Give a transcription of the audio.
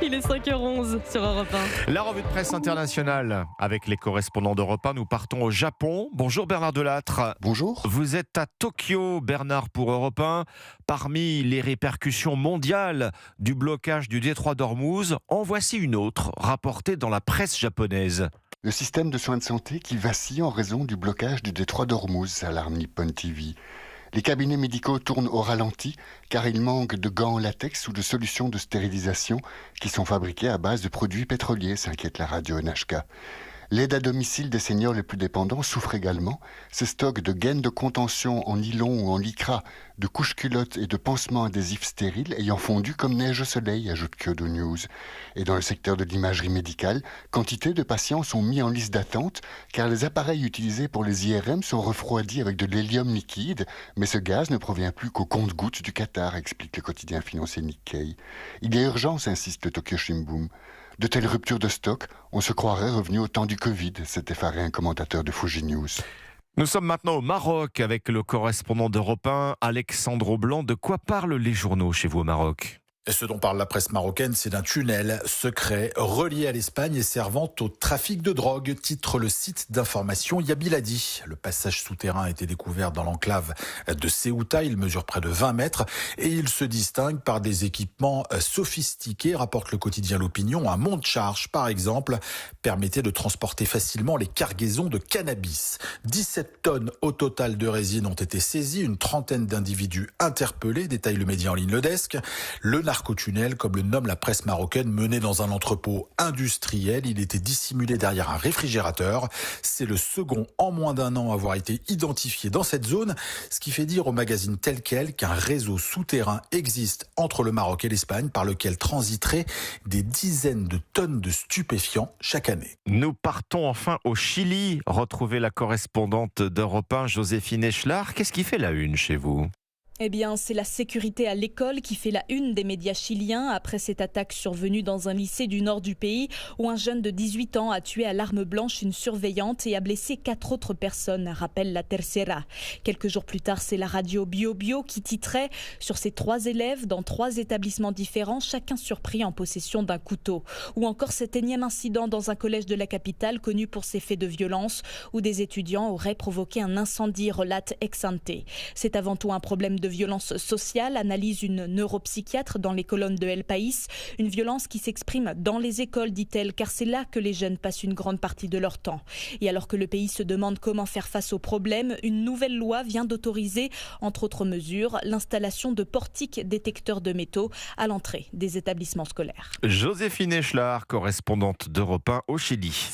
Il est 5h11 sur Europe 1. La revue de presse internationale avec les correspondants d'Europe 1. Nous partons au Japon. Bonjour Bernard Delattre. Bonjour. Vous êtes à Tokyo, Bernard, pour Europe 1. Parmi les répercussions mondiales du blocage du détroit d'Ormuz, en voici une autre, rapportée dans la presse japonaise. Le système de soins de santé qui vacille en raison du blocage du détroit d'Ormuz, alarme Nippon TV. Les cabinets médicaux tournent au ralenti car il manque de gants en latex ou de solutions de stérilisation qui sont fabriquées à base de produits pétroliers, s'inquiète la radio NHK. L'aide à domicile des seniors les plus dépendants souffre également. Ces stocks de gaines de contention en nylon ou en lycra, de couches culottes et de pansements adhésifs stériles ayant fondu comme neige au soleil, ajoute Kyodo News. Et dans le secteur de l'imagerie médicale, quantité de patients sont mis en liste d'attente car les appareils utilisés pour les IRM sont refroidis avec de l'hélium liquide, mais ce gaz ne provient plus qu'au compte-gouttes du Qatar, explique le quotidien financier Nikkei. Il y a urgence, insiste le Tokyo Shimbun. De telles ruptures de stock, on se croirait revenu au temps du Covid, s'est effaré un commentateur de Fuji News. Nous sommes maintenant au Maroc avec le correspondant d'Europe 1, Alexandre Blanc. De quoi parlent les journaux chez vous au Maroc ? Et ce dont parle la presse marocaine, c'est d'un tunnel secret relié à l'Espagne et servant au trafic de drogue, titre le site d'information Yabiladi. Le passage souterrain a été découvert dans l'enclave de Ceuta. Il mesure près de 20 mètres et il se distingue par des équipements sophistiqués, rapporte le quotidien L'Opinion. Un monte-charge, par exemple, permettait de transporter facilement les cargaisons de cannabis. 17 tonnes au total de résine ont été saisies, une trentaine d'individus interpellés, détaille le média en ligne Le Desk. Le narcotunnel, comme le nomme la presse marocaine, mené dans un entrepôt industriel. Il était dissimulé derrière un réfrigérateur. C'est le second en moins d'un an à avoir été identifié dans cette zone, ce qui fait dire au magazine Tel Quel qu'un réseau souterrain existe entre le Maroc et l'Espagne par lequel transiteraient des dizaines de tonnes de stupéfiants chaque année. Nous partons enfin au Chili. Retrouvez la correspondante d'Europe 1, Joséphine Echelard. Qu'est-ce qui fait la une chez vous ? Eh bien, c'est la sécurité à l'école qui fait la une des médias chiliens après cette attaque survenue dans un lycée du nord du pays où un jeune de 18 ans a tué à l'arme blanche une surveillante et a blessé 4 autres personnes, rappelle la Tercera. Quelques jours plus tard, c'est la radio Bio Bio qui titrait sur ces 3 élèves dans 3 établissements différents, chacun surpris en possession d'un couteau. Ou encore cet énième incident dans un collège de la capitale connu pour ses faits de violence où des étudiants auraient provoqué un incendie, relate Ex-Ante. C'est avant tout un problème de violence sociale, analyse une neuropsychiatre dans les colonnes de El País. Une violence qui s'exprime dans les écoles, dit-elle, car c'est là que les jeunes passent une grande partie de leur temps. Et alors que le pays se demande comment faire face au problème, une nouvelle loi vient d'autoriser, entre autres mesures, l'installation de portiques détecteurs de métaux à l'entrée des établissements scolaires. Joséphine Echelard, correspondante d'Europe 1 au Chili.